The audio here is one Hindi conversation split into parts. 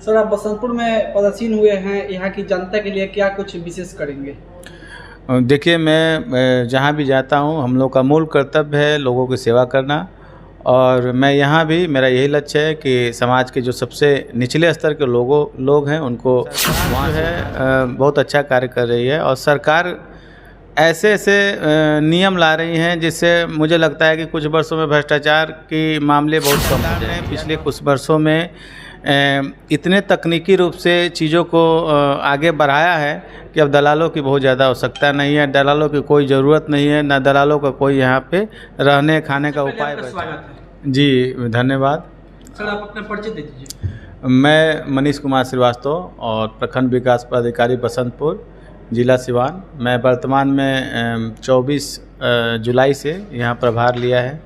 सर, आप बसंतपुर में पदस्थ हुए हैं, यहाँ की जनता के लिए क्या कुछ विशेष करेंगे? देखिए, मैं जहाँ भी जाता हूँ, हम लोग का मूल कर्तव्य है लोगों की सेवा करना। और मैं यहाँ भी मेरा यही लक्ष्य है कि समाज के जो सबसे निचले स्तर के लोग हैं उनको वहाँ है बहुत अच्छा कार्य कर रही है। और सरकार ऐसे ऐसे नियम ला रही हैं जिससे मुझे लगता है कि कुछ वर्षों में भ्रष्टाचार के मामले बहुत कम हो जाएंगे। पिछले कुछ वर्षों में इतने तकनीकी रूप से चीज़ों को आगे बढ़ाया है कि अब दलालों की बहुत ज़्यादा आवश्यकता नहीं है, दलालों की कोई ज़रूरत नहीं है, ना दलालों का कोई यहाँ पे रहने खाने का उपाय बचा। जी धन्यवाद। सर, आप अपना परिचय दे दीजिए। मैं मनीष कुमार श्रीवास्तव और प्रखंड विकास पदाधिकारी बसंतपुर, जिला सिवान। मैं वर्तमान में 24 जुलाई से यहाँ प्रभार लिया है।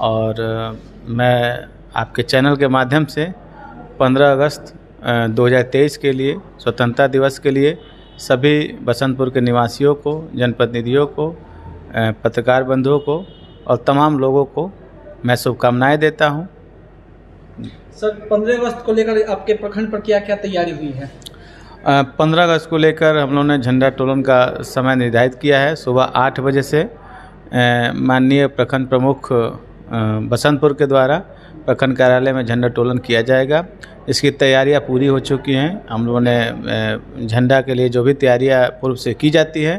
और मैं आपके चैनल के माध्यम से 15 अगस्त 2023 के लिए स्वतंत्रता दिवस के लिए सभी बसंतपुर के निवासियों को, जनप्रतिनिधियों को, पत्रकार बंधुओं को और तमाम लोगों को मैं शुभकामनाएं देता हूं। सर, 15 अगस्त को लेकर आपके प्रखंड पर क्या क्या तैयारी हुई है? 15 अगस्त को लेकर हम लोगों ने झंडा तोलन का समय निर्धारित किया है। सुबह 8 बजे से माननीय प्रखंड प्रमुख बसंतपुर के द्वारा प्रखंड कार्यालय में झंडा तोलन किया जाएगा। इसकी तैयारियां पूरी हो चुकी हैं। हम लोगों ने झंडा के लिए जो भी तैयारियां पूर्व से की जाती है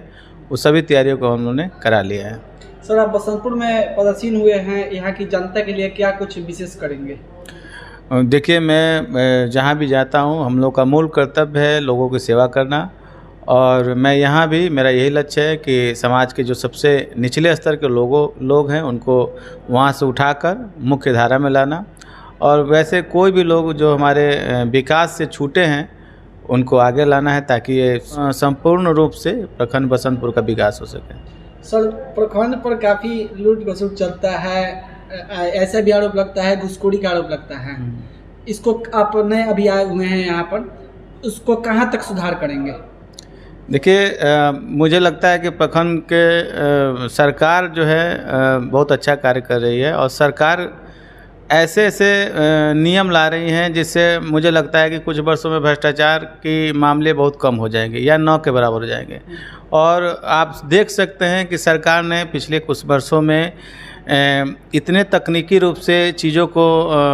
वो सभी तैयारियों को हम लोगों ने करा लिया है। सर, आप बसंतपुर में पदस्थ हुए हैं, यहाँ की जनता के लिए क्या कुछ विशेष करेंगे? देखिए, मैं जहाँ भी जाता हूँ, हम लोग का मूल कर्तव्य है लोगों की सेवा करना। और मैं यहाँ भी मेरा यही लक्ष्य है कि समाज के जो सबसे निचले स्तर के लोग हैं उनको वहाँ से उठाकर मुख्य धारा में लाना। और वैसे कोई भी लोग जो हमारे विकास से छूटे हैं उनको आगे लाना है ताकि ये संपूर्ण रूप से प्रखंड बसंतपुर का विकास हो सके। सर, प्रखंड पर काफ़ी लूट खसुट चलता है, ऐसा भी आरोप लगता है, घूसखोरी का आरोप लगता है। इसको आप नए अभी आए हुए हैं यहाँ पर, उसको कहाँ तक सुधार करेंगे? देखिए, मुझे लगता है कि प्रखंड के सरकार जो है बहुत अच्छा कार्य कर रही है। और सरकार ऐसे ऐसे नियम ला रही हैं जिससे मुझे लगता है कि कुछ वर्षों में भ्रष्टाचार के मामले बहुत कम हो जाएंगे या 9 के बराबर हो जाएंगे। और आप देख सकते हैं कि सरकार ने पिछले कुछ वर्षों में इतने तकनीकी रूप से चीज़ों को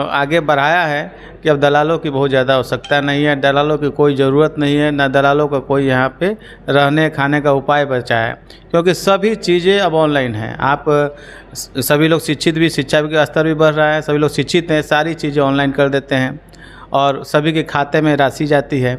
आगे बढ़ाया है कि अब दलालों की बहुत ज़्यादा आवश्यकता नहीं है, दलालों की कोई ज़रूरत नहीं है, ना दलालों का कोई यहाँ पे रहने खाने का उपाय बचा है। क्योंकि सभी चीज़ें अब ऑनलाइन हैं। आप सभी लोग शिक्षित भी, शिक्षा का स्तर भी बढ़ रहा है, सभी लोग शिक्षित हैं, सारी चीज़ें ऑनलाइन कर देते हैं और सभी के खाते में राशि जाती है।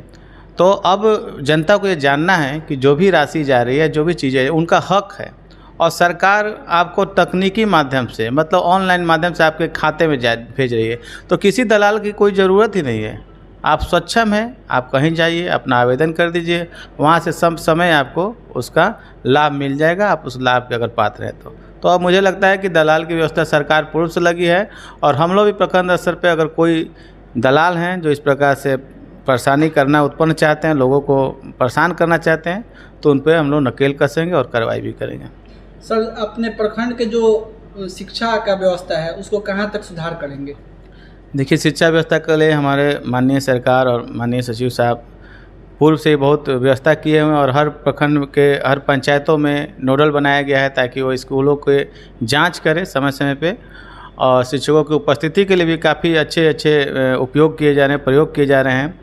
तो अब जनता को ये जानना है कि जो भी राशि जा रही है, जो भी चीज़ें, उनका हक है। और सरकार आपको तकनीकी माध्यम से, मतलब ऑनलाइन माध्यम से आपके खाते में भेज रही है। तो किसी दलाल की कोई ज़रूरत ही नहीं है। आप सक्षम हैं, आप कहीं जाइए, अपना आवेदन कर दीजिए, वहाँ से सब समय आपको उसका लाभ मिल जाएगा, आप उस लाभ के अगर पात्र हैं तो अब मुझे लगता है कि दलाल की व्यवस्था सरकार पूर्व से लगी है। और हम लोग भी प्रखंड स्तर पर अगर कोई दलाल हैं जो इस प्रकार से परेशानी करना उत्पन्न चाहते हैं, लोगों को परेशान करना चाहते हैं, तो उन पर हम लोग नकेल कसेंगे और कार्रवाई भी करेंगे। सर, अपने प्रखंड के जो शिक्षा का व्यवस्था है उसको कहाँ तक सुधार करेंगे? देखिए, शिक्षा व्यवस्था के लिए हमारे माननीय सरकार और माननीय सचिव साहब पूर्व से ही बहुत व्यवस्था किए हुए हैं। और हर प्रखंड के हर पंचायतों में नोडल बनाया गया है ताकि वो स्कूलों के जांच करें समय समय पे। और शिक्षकों की उपस्थिति के लिए भी काफ़ी अच्छे उपयोग किए जा रहे हैं, प्रयोग किए जा रहे हैं।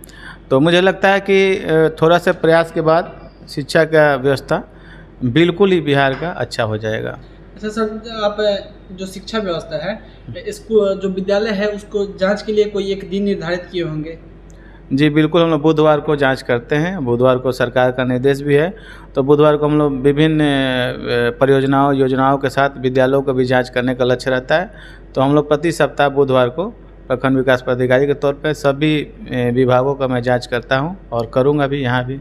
तो मुझे लगता है कि थोड़ा सा प्रयास के बाद शिक्षा का व्यवस्था बिल्कुल ही बिहार का अच्छा हो जाएगा। अच्छा सर, आप जो शिक्षा व्यवस्था है, इसको जो विद्यालय है उसको जांच के लिए कोई एक दिन निर्धारित किए होंगे? जी बिल्कुल, हम लोग बुधवार को जांच करते हैं। बुधवार को सरकार का निर्देश भी है, तो बुधवार को हम लोग विभिन्न परियोजनाओं योजनाओं के साथ विद्यालयों का भी जांच करने का लक्ष्य रहता है। तो हम लोग प्रति सप्ताह बुधवार को प्रखंड विकास पदाधिकारी के तौर पर सभी विभागों का मैं जाँच करता हूँ और करूँगा भी यहाँ भी।